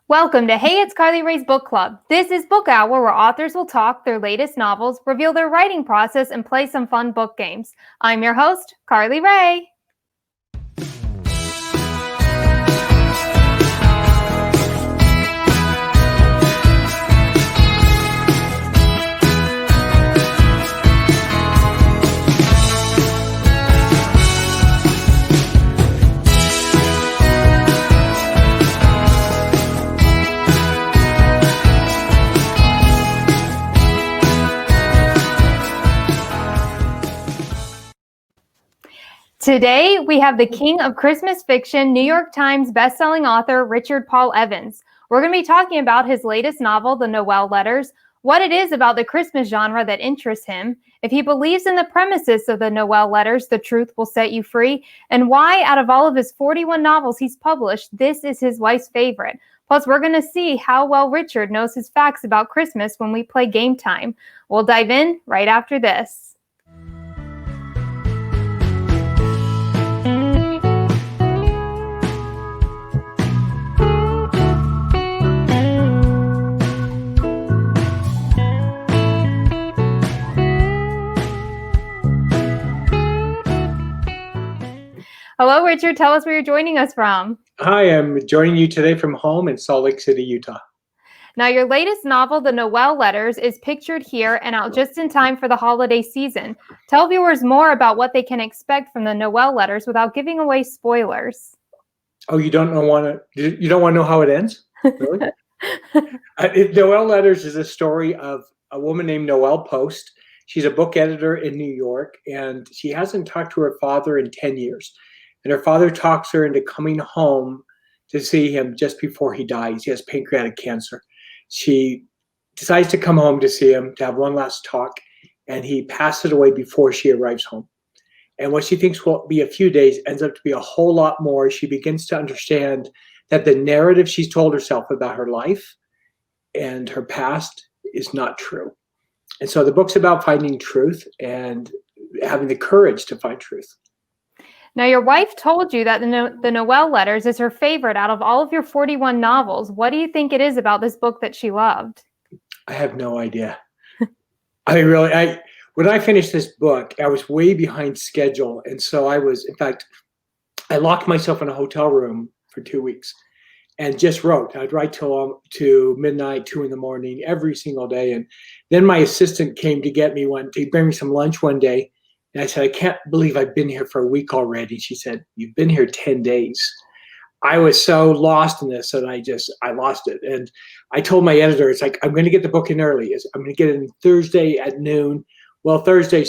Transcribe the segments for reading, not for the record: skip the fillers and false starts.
Welcome to Hey, it's Carly Rae's Book Club. This is Book Hour, where authors will talk their latest novels, reveal their writing process, and play some fun book games. I'm your host, Carly Rae. Today, we have the king of Christmas fiction, New York Times bestselling author Richard Paul Evans. We're going to be talking about his latest novel, The Noel Letters, what it is about the Christmas genre that interests him, if he believes in the premises of the Noel Letters, The Truth Will Set You Free, and why, out of all of his 41 novels he's published, this is his wife's favorite. Plus, we're going to see how well Richard knows his facts about Christmas when we play Game Time. We'll dive in right after this. Hello, Richard. Tell us where you're joining us from. Hi, I'm joining you today from home in Salt Lake City, Utah. Now, your latest novel, The Noel Letters, is pictured here and out just in time for the holiday season. Tell viewers more about what they can expect from the Noel Letters without giving away spoilers. Oh, you don't want to know how it ends? Really? Noel Letters is a story of a woman named Noel Post. She's a book editor in New York, and she hasn't talked to her father in 10 years. And her father talks her into coming home to see him just before he dies. He has pancreatic cancer. She decides to come home to see him, to have one last talk, and he passes away before she arrives home. And what she thinks will be a few days ends up to be a whole lot more. She begins to understand that the narrative she's told herself about her life and her past is not true. And so the book's about finding truth and having the courage to find truth. Now, your wife told you that the Noel Letters is her favorite out of all of your 41 novels. What do you think it is about this book that she loved? I have no idea. When I finished this book, I was way behind schedule. And so I locked myself in a hotel room for 2 weeks and just wrote. I'd write till midnight, 2 a.m, every single day. And then my assistant came to get me to bring me some lunch one day. And I said, I can't believe I've been here for a week already. She said, you've been here 10 days. I was so lost in this and I lost it. And I told my editor, it's like, I'm going to get the book in early. I'm going to get it in Thursday at noon. Well, Thursday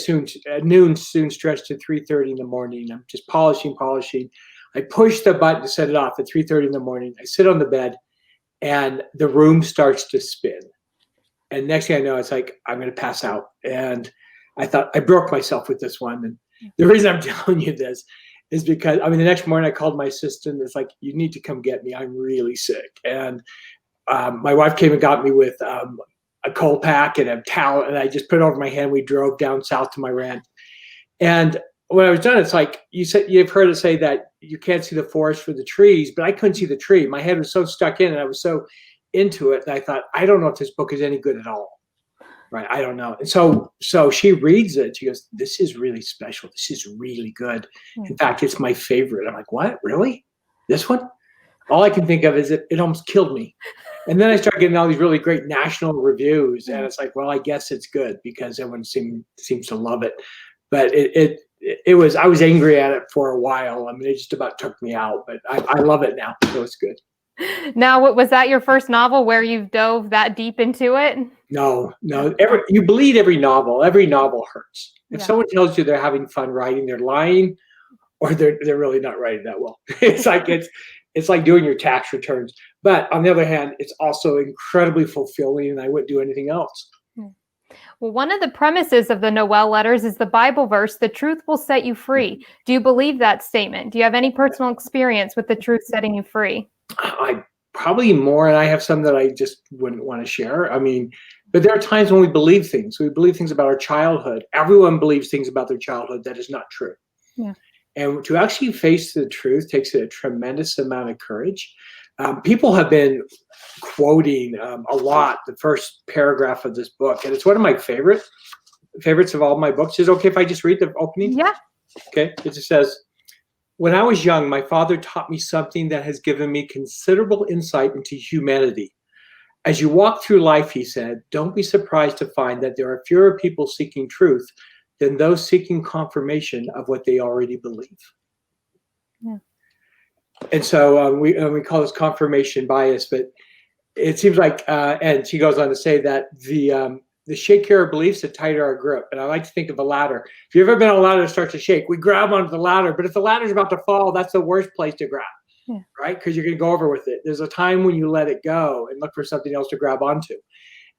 at noon soon stretched to 3:30 in the morning. I'm just polishing. I push the button to set it off at 3:30 in the morning. I sit on the bed and the room starts to spin. And next thing I know, it's like, I'm going to pass out. And I thought I broke myself with this one. And the reason I'm telling you this is because, the next morning I called my assistant. It's like, you need to come get me. I'm really sick. And my wife came and got me with a cold pack and a towel. And I just put it over my hand. We drove down south to my ranch. And when I was done, it's like, you've heard it say that you can't see the forest for the trees, but I couldn't see the tree. My head was so stuck in and I was so into it that I thought, I don't know if this book is any good at all. Right, I don't know. And so she reads it. She goes, this is really special. This is really good. In fact, it's my favorite. I'm like, what? Really? This one? All I can think of is it almost killed me. And then I started getting all these really great national reviews. And it's like, well, I guess it's good because everyone seems to love it. But I was angry at it for a while. It just about took me out. But I love it now. So it's good. Now, was that your first novel where you dove that deep into it? No. You bleed every novel. Every novel hurts. If someone tells you they're having fun writing, they're lying, or they're really not writing that well. It's like doing your tax returns. But on the other hand, it's also incredibly fulfilling, and I wouldn't do anything else. Well, one of the premises of the Noel Letters is the Bible verse, "The truth will set you free." Do you believe that statement? Do you have any personal experience with the truth setting you free? I probably more, and I have some that I just wouldn't want to share. But there are times when we believe things. We believe things about our childhood. Everyone believes things about their childhood that is not true. Yeah. And to actually face the truth takes a tremendous amount of courage. People have been quoting a lot the first paragraph of this book, and it's one of my favorites of all my books. Is it okay if I just read the opening? Yeah. Okay. It just says, "When I was young, my father taught me something that has given me considerable insight into humanity. As you walk through life," he said, "don't be surprised to find that there are fewer people seeking truth than those seeking confirmation of what they already believe." Yeah. And so we call this confirmation bias, but it seems like, and she goes on to say that the shakier our beliefs, the tighter our grip. And I like to think of a ladder. If you've ever been on a ladder that starts to shake, we grab onto the ladder, but if the ladder's about to fall, that's the worst place to grab, right? Because you're going to go over with it. There's a time when you let it go and look for something else to grab onto.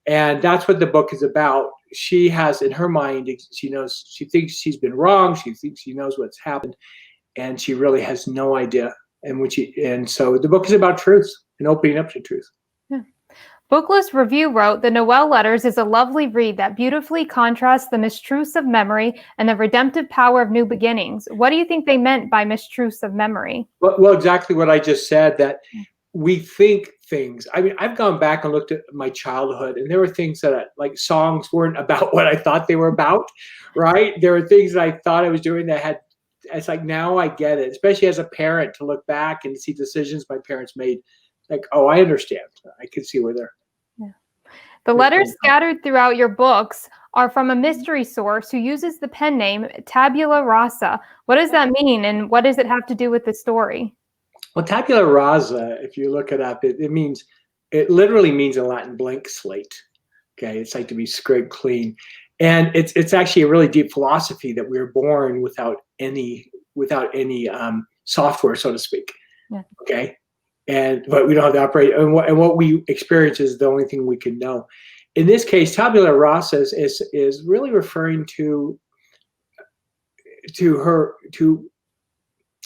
And that's what the book is about. She has in her mind, she thinks she's been wrong. She thinks she knows what's happened, and she really has no idea. And so the book is about truth and opening up to truth. Yeah. Booklist Review wrote, "The Noel Letters is a lovely read that beautifully contrasts the mistruths of memory and the redemptive power of new beginnings." What do you think they meant by mistruths of memory? Well, exactly what I just said, that we think things. I mean, I've gone back and looked at my childhood, and there were things that, like, songs weren't about what I thought they were about, right? There were things that I thought I was doing that had, it's like, now I get it, especially as a parent, to look back and see decisions my parents made. Like, oh, I understand. I can see where they're. Yeah. The letters scattered throughout your books are from a mystery source who uses the pen name Tabula Rasa. What does that mean, and what does it have to do with the story? Well, tabula rasa, if you look it up, it literally means in Latin blank slate. Okay, it's like to be scraped clean. And it's actually a really deep philosophy that we were born without any software, so to speak. Yeah. Okay, but we don't have to operate, and what we experience is the only thing we can know. In this case, tabula rasa is really referring to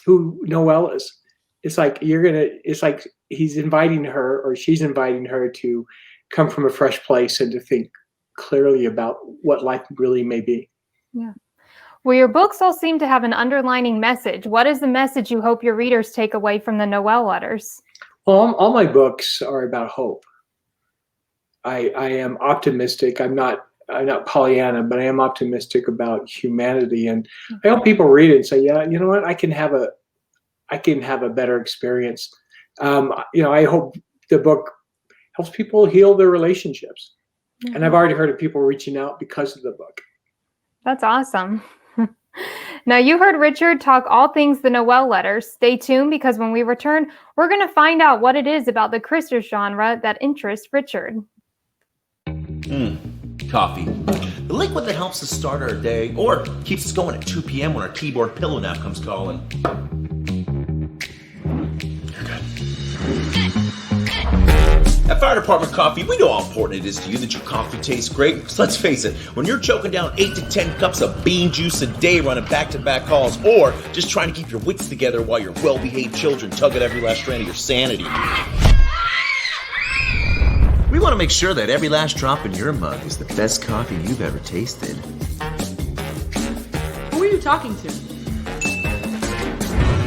who Noel is. It's like he's inviting her, or she's inviting her, to come from a fresh place and to think clearly about what life really may be. Yeah. Well, your books all seem to have an underlining message. What is the message you hope your readers take away from the Noel Letters? Well, all my books are about hope. I am optimistic. I'm not Pollyanna, but I am optimistic about humanity, and I hope people read it and say, yeah, you know what, I can have a better experience. I hope the book helps people heal their relationships. Mm-hmm. And I've already heard of people reaching out because of the book. That's awesome. Now, you heard Richard talk all things the Noel Letters. Stay tuned, because when we return, we're going to find out what it is about the Christmas genre that interests Richard. Coffee. The liquid that helps us start our day, or keeps us going at 2 p.m. when our keyboard pillow nap comes calling. At Fire Department Coffee, we know how important it is to you that your coffee tastes great. Because let's face it, when you're choking down 8 to 10 cups of bean juice a day running back-to-back calls, or just trying to keep your wits together while your well-behaved children tug at every last strand of your sanity, we want to make sure that every last drop in your mug is the best coffee you've ever tasted. Who are you talking to?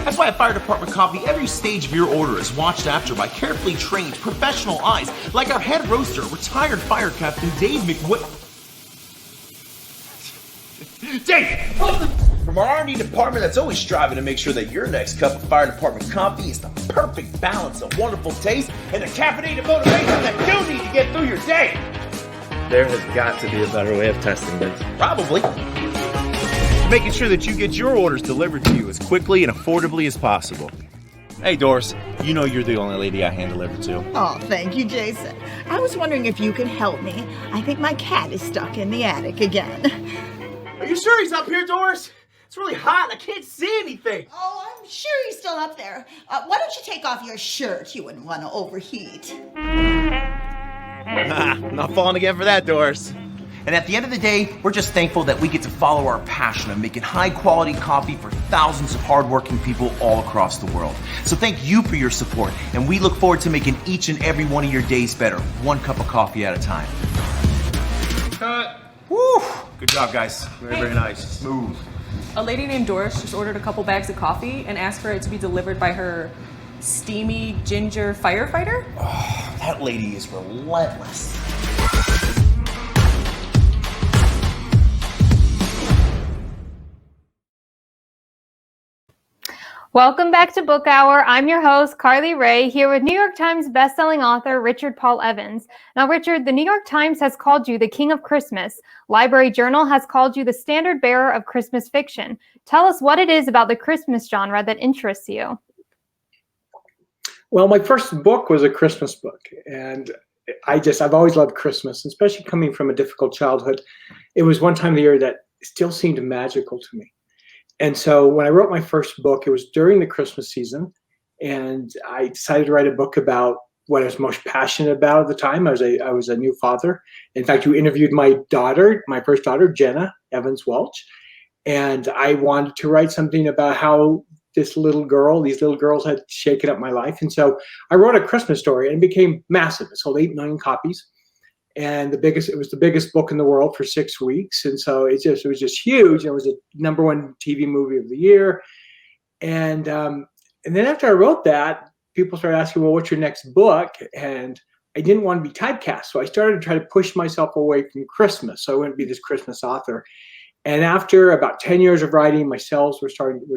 That's why at Fire Department Coffee, every stage of your order is watched after by carefully trained professional eyes, like our head roaster, retired fire captain Dave Dave! From our R&D department that's always striving to make sure that your next cup of Fire Department coffee is the perfect balance of wonderful taste and the caffeinated motivation that you need to get through your day. There has got to be a better way of testing this. Probably. Making sure that you get your orders delivered to you as quickly and affordably as possible. Hey, Doris, you know you're the only lady I hand deliver to. Oh, thank you, Jason. I was wondering if you could help me. I think my cat is stuck in the attic again. Are you sure he's up here, Doris? It's really hot. I can't see anything. Oh, I'm sure he's still up there. Why don't you take off your shirt? You wouldn't want to overheat. Not falling again for that, Doris. And at the end of the day, we're just thankful that we get to follow our passion of making high-quality coffee for thousands of hardworking people all across the world. So thank you for your support, and we look forward to making each and every one of your days better, one cup of coffee at a time. Cut. Woo! Good job, guys. Very nice. Smooth. A lady named Doris just ordered a couple bags of coffee and asked for it to be delivered by her steamy ginger firefighter. Oh, that That lady is relentless. Welcome back to Book Hour. I'm your host, Carly Rae, here with New York Times bestselling author Richard Paul Evans. Now, Richard, the New York Times has called you the King of Christmas. Library Journal has called you the standard bearer of Christmas fiction. Tell us what it is about the Christmas genre that interests you. Well, my first book was a Christmas book, and I've always loved Christmas, especially coming from a difficult childhood. It was one time of the year that still seemed magical to me. And so when I wrote my first book, it was during the Christmas season, and I decided to write a book about what I was most passionate about at the time. I was a new father. In fact, you interviewed my first daughter, Jenna Evans Welch, and I wanted to write something about how these little girls had shaken up my life. And so I wrote a Christmas story, and it became massive. It sold 8 million copies. And it was the biggest book in the world for 6 weeks. And so it was just huge. It was a #1 TV movie of the year. And then after I wrote that, people started asking, well, what's your next book? And I didn't want to be typecast. So I started to try to push myself away from Christmas. So I wouldn't be this Christmas author. And after about 10 years of writing, my sales were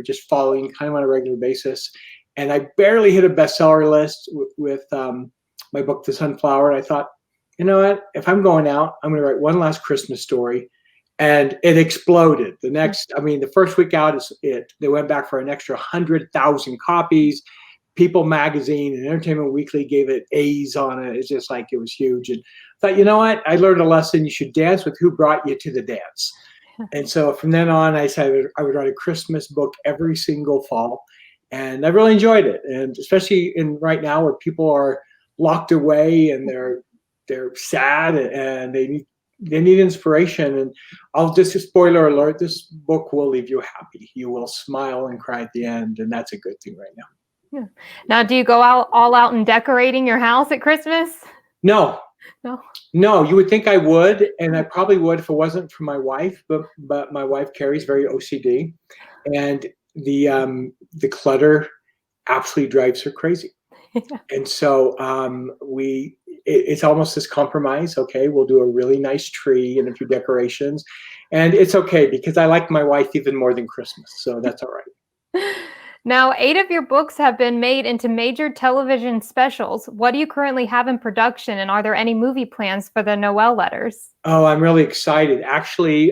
just falling kind of on a regular basis. And I barely hit a bestseller list with my book, The Sunflower. And I thought, you know what? If I'm going out, I'm going to write one last Christmas story. And it exploded. The first week out, they went back for an extra 100,000 copies. People Magazine and Entertainment Weekly gave it A's on it. It's just like, it was huge. And I thought, you know what? I learned a lesson. You should dance with who brought you to the dance. And so from then on, I decided I would write a Christmas book every single fall. And I really enjoyed it. And especially right now where people are locked away and they're sad and they need inspiration. And I'll just, spoiler alert, this book will leave you happy. You will smile and cry at the end. And that's a good thing right now. Yeah. Now, do you go all out and decorating your house at Christmas? No, you would think I would. And I probably would if it wasn't for my wife, but my wife, Carrie's very OCD, and the clutter absolutely drives her crazy. And so it's almost this compromise. Okay, we'll do a really nice tree and a few decorations, and it's okay because I like my wife even more than Christmas, so that's all right. Now, 8 of your books have been made into major television specials. What do you currently have in production, and are there any movie plans for the Noel Letters? Oh, I'm really excited. Actually,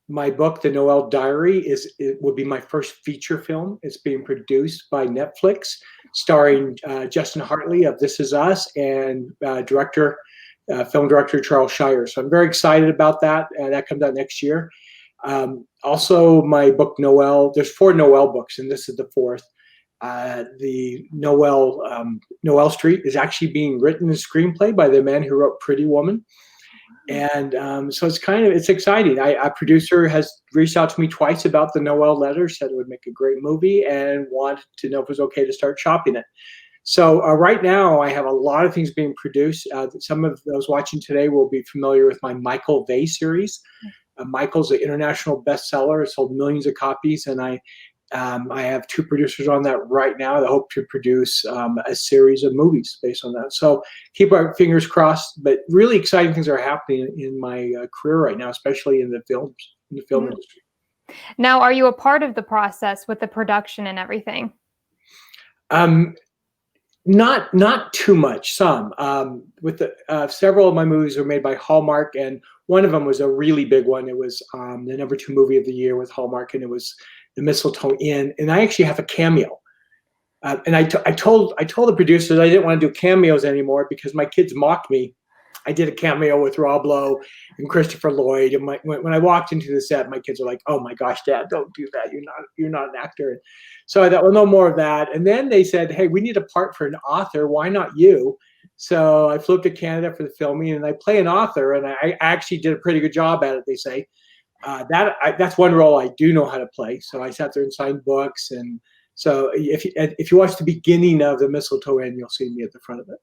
my book, The Noel Diary, it will be my first feature film. It's being produced by Netflix, starring Justin Hartley of This Is Us and film director Charles Shire. So I'm very excited about that. That comes out next year. Also, my book, Noel, there's 4 Noel books, and this is the 4th. The Noel Street is actually being written and screenplay by the man who wrote Pretty Woman. And so it's exciting. A producer has reached out to me twice about the Noel Letters, said it would make a great movie, and wanted to know if it was okay to start shopping it. So right now I have a lot of things being produced. Some of those watching today will be familiar with my Michael Vey series. Michael's an international bestseller. It sold millions of copies, and I have 2 producers on that right now that hope to produce a series of movies based on that. So keep our fingers crossed. But really exciting things are happening in my career right now, especially in the film industry. Now, are you a part of the process with the production and everything? Not too much. Some with several of my movies were made by Hallmark, and one of them was a really big one. It was the #2 movie of the year with Hallmark, and it was The Mistletoe Inn. And I actually have a cameo. And I told the producers I didn't want to do cameos anymore because my kids mocked me. I did a cameo with Rob Lowe and Christopher Lloyd, and when I walked into the set, my kids were like, "Oh my gosh, Dad, don't do that. You're not an actor." So I thought, well, no more of that. And then they said, "Hey, we need a part for an author. Why not you?" So I flew up to Canada for the filming, and I play an author, and I actually did a pretty good job at it, they say. That's one role I do know how to play. So I sat there and signed books, and so if you watch the beginning of The Mistletoe Inn, you'll see me at the front of it.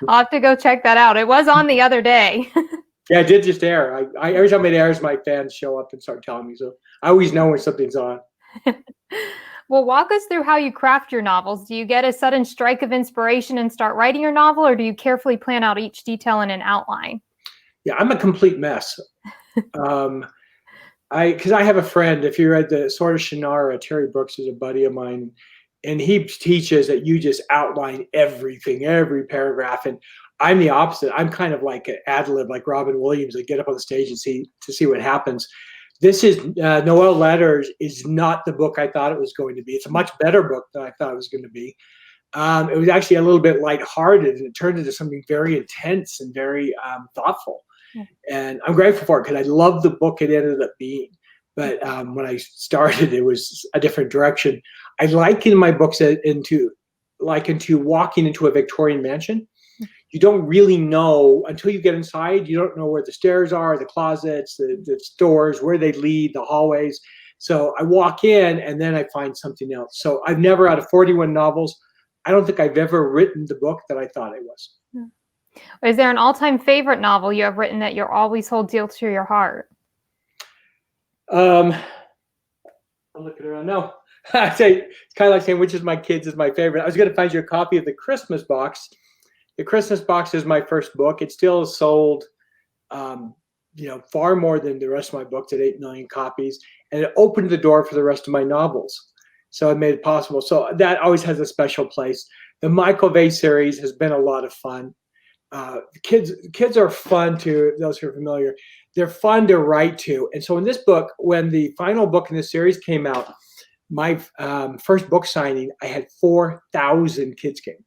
I'll have to go check that out. It was on the other day. Yeah, it did just air. Every time it airs, my fans show up and start telling me. So I always know when something's on. Well, walk us through how you craft your novels. Do you get a sudden strike of inspiration and start writing your novel, or do you carefully plan out each detail in an outline? Yeah, I'm a complete mess. Because I have a friend, if you read the Sword of Shannara, Terry Brooks is a buddy of mine, and he teaches that you just outline everything, every paragraph. And I'm the opposite. I'm kind of like an ad lib, like Robin Williams. I get up on the stage and see what happens. This is Noel Letters is not the book I thought it was going to be. It's a much better book than I thought it was going to be. It was actually a little bit lighthearted, and it turned into something very intense and very thoughtful. And I'm grateful for it because I love the book it ended up being. But when I started, it was a different direction. I liken my books into walking into a Victorian mansion. You don't really know until you get inside. You don't know where the stairs are, the closets, the doors, where they lead, the hallways. So I walk in and then I find something else. So I've never, out of 41 novels, I don't think I've ever written the book that I thought I was. Is there an all-time favorite novel you have written that you always hold dear to your heart? I'm looking around. No, I say it's kind of like saying which is my kids is my favorite. I was going to find you a copy of The Christmas Box. The Christmas Box is my first book. It still sold, far more than the rest of my books at 8 million copies, and it opened the door for the rest of my novels. So it made it possible. So that always has a special place. The Michael Vey series has been a lot of fun. Kids are fun to those who are familiar. They're fun to write to. And so in this book, when the final book in the series came out, my first book signing, I had 4,000 kids came.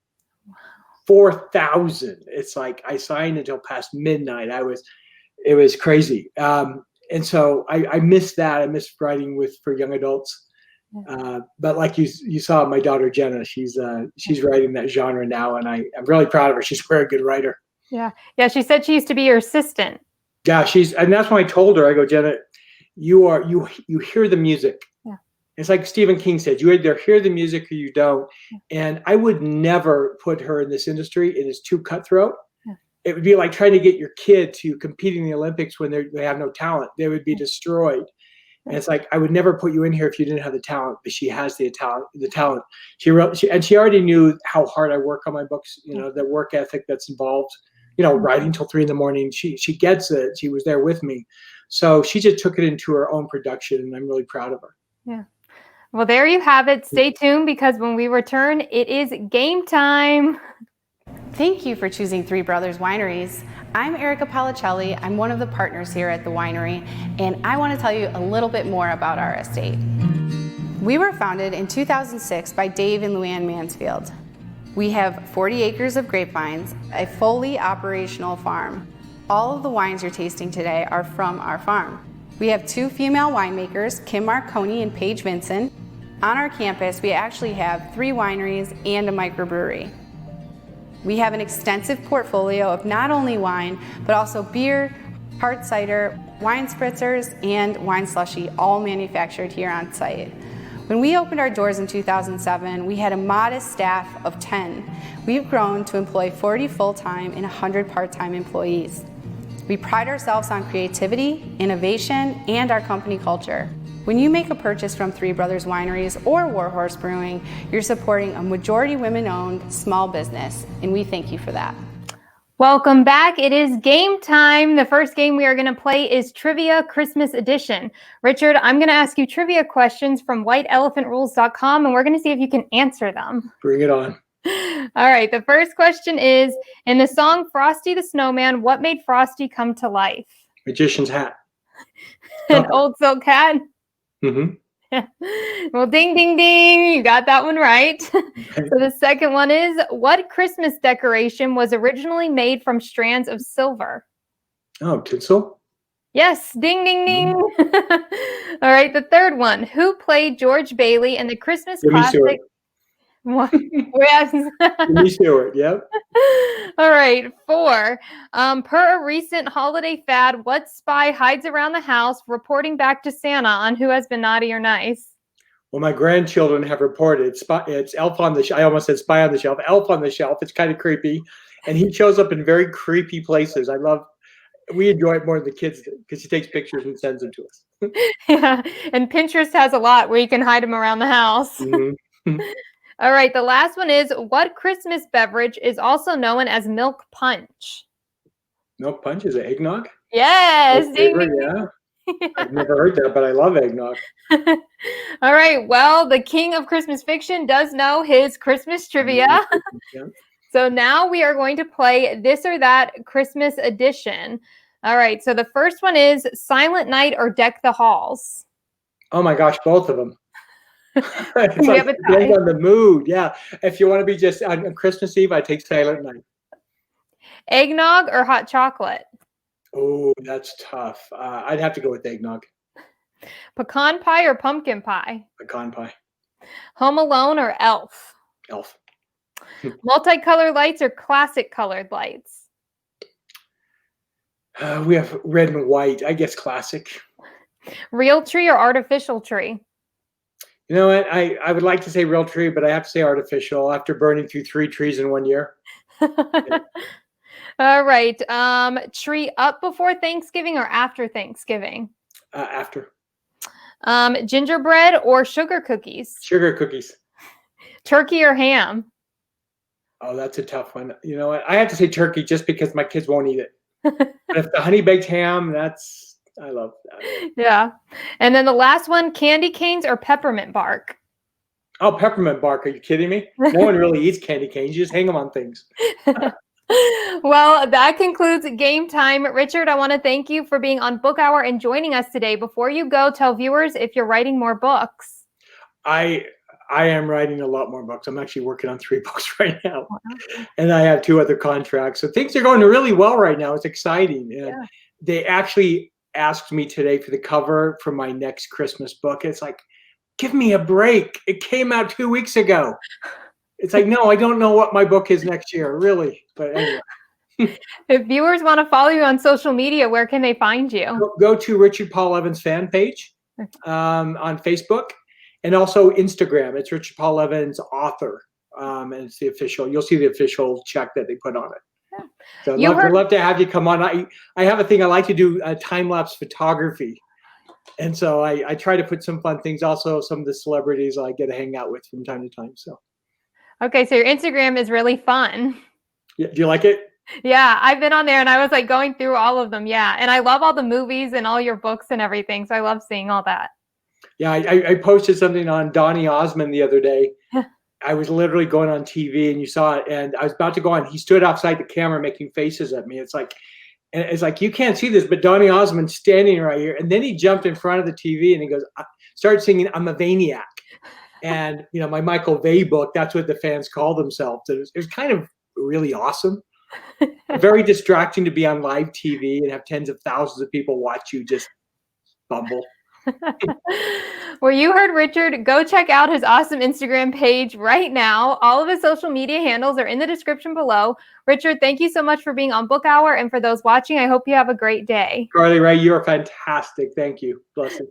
4,000. It's like I signed until past midnight. It was crazy. And so I miss that. I miss writing for young adults. But like you saw, my daughter Jenna, she's writing that genre now, and I'm really proud of her. She's a very good writer. Yeah. She said she used to be your assistant. Yeah, and that's when I told her, I go, Jenna, you hear the music. Yeah. It's like Stephen King said, you either hear the music or you don't. And I would never put her in this industry. It is too cutthroat. It would be like trying to get your kid to compete in the Olympics when they have no talent. They would be destroyed. And it's like, I would never put you in here if you didn't have the talent, but she has the talent. She already knew how hard I work on my books, the work ethic that's involved, writing till 3 a.m. She gets it. She was there with me. So she just took it into her own production, and I'm really proud of her. Yeah. Well, there you have it. Stay tuned, because when we return, it is game time. Thank you for choosing Three Brothers Wineries. I'm Erica Policelli. I'm one of the partners here at the winery, and I want to tell you a little bit more about our estate. We were founded in 2006 by Dave and Luann Mansfield. We have 40 acres of grapevines, a fully operational farm. All of the wines you're tasting today are from our farm. We have 2 female winemakers, Kim Marconi and Paige Vinson. On our campus, we actually have 3 wineries and a microbrewery. We have an extensive portfolio of not only wine, but also beer, hard cider, wine spritzers, and wine slushy, all manufactured here on site. When we opened our doors in 2007, we had a modest staff of 10. We've grown to employ 40 full-time and 100 part-time employees. We pride ourselves on creativity, innovation, and our company culture. When you make a purchase from Three Brothers Wineries or Warhorse Brewing, you're supporting a majority women-owned small business, and we thank you for that. Welcome back. It is game time. The first game we are going to play is Trivia Christmas Edition. Richard, I'm going to ask you trivia questions from whiteelephantrules.com, and we're going to see if you can answer them. Bring it on. All right. The first question is, in the song Frosty the Snowman, what made Frosty come to life? Magician's hat. An old silk hat? Mm-hmm. Well, ding, ding, ding. You got that one right. So the second one is, what Christmas decoration was originally made from strands of silver? Oh, tinsel? Yes. Ding, ding, ding. All right. The third one, who played George Bailey in the Christmas classic? What? Yes. Jimmy Stewart, yep. All right. 4. Per a recent holiday fad, what spy hides around the house reporting back to Santa on who has been naughty or nice? Well, my grandchildren have reported it's Elf on the Shelf. I almost said Spy on the Shelf. Elf on the Shelf. It's kind of creepy. And he shows up in very creepy places. We enjoy it more than the kids do because he takes pictures and sends them to us. Yeah, and Pinterest has a lot where you can hide them around the house. Mm-hmm. All right, the last one is, what Christmas beverage is also known as milk punch? Milk punch is it eggnog? Yes. My Ding, favorite, ding, yeah. ding. I've never heard that, but I love eggnog. All right, well, the king of Christmas fiction does know his Christmas trivia. Yeah. So now we are going to play This or That Christmas Edition. All right, so the first one is Silent Night or Deck the Halls. Oh my gosh, both of them. It's We like, have a depends tie. on the mood. Yeah. If you want to be just on Christmas Eve, I take Silent Night. Eggnog or hot chocolate? Oh, that's tough. I'd have to go with eggnog. Pecan pie or pumpkin pie? Pecan pie. Home Alone or Elf? Elf. Multicolored lights or classic colored lights? We have red and white. I guess classic. Real tree or artificial tree? You know what? I would like to say real tree, but I have to say artificial after burning through 3 trees in 1 year. All right. Tree up before Thanksgiving or after Thanksgiving? After. Gingerbread or sugar cookies? Sugar cookies. Turkey or ham? Oh, that's a tough one. You know what? I have to say turkey just because my kids won't eat it. But if the honey baked ham, I love that. Yeah. And then the last one, candy canes or peppermint bark? Oh, peppermint bark. Are you kidding me? No one really eats candy canes. You just hang them on things. Well, that concludes game time. Richard, I want to thank you for being on Book Hour and joining us today. Before you go, tell viewers if you're writing more books. I am writing a lot more books. I'm actually working on 3 books right now. And I have 2 other contracts. So things are going really well right now. It's exciting. And they actually asked me today for the cover for my next Christmas book. It's like, give me a break. It came out 2 weeks ago. It's like, no, I don't know what my book is next year, really. But anyway. If viewers want to follow you on social media, where can they find you? Go to Richard Paul Evans fan page on Facebook, and also Instagram. It's Richard Paul Evans author, and it's the official. You'll see the official check that they put on it. So I'd love to have you come on. I have a thing. I like to do time-lapse photography. And so I try to put some fun things. Also, some of the celebrities I get to hang out with from time to time. So. Okay, so your Instagram is really fun. Yeah, do you like it? Yeah, I've been on there and I was like going through all of them. Yeah, and I love all the movies and all your books and everything. So I love seeing all that. Yeah, I posted something on Donny Osmond the other day. I was literally going on TV and you saw it, and I was about to go on. He stood outside the camera making faces at me. It's like you can't see this, but Donny Osmond's standing right here. And then he jumped in front of the TV and he goes, started singing "I'm a Vaniac." And, you know, my Michael Bay book, that's what the fans call themselves. It was kind of really awesome. Very distracting to be on live TV and have tens of thousands of people watch you just bumble. Well, you heard Richard. Go check out his awesome Instagram page right now. All of his social media handles are in the description below. Richard, thank you so much for being on Book Hour. And for those watching, I hope you have a great day. CarlyRae, you're fantastic. Thank you. Blessings.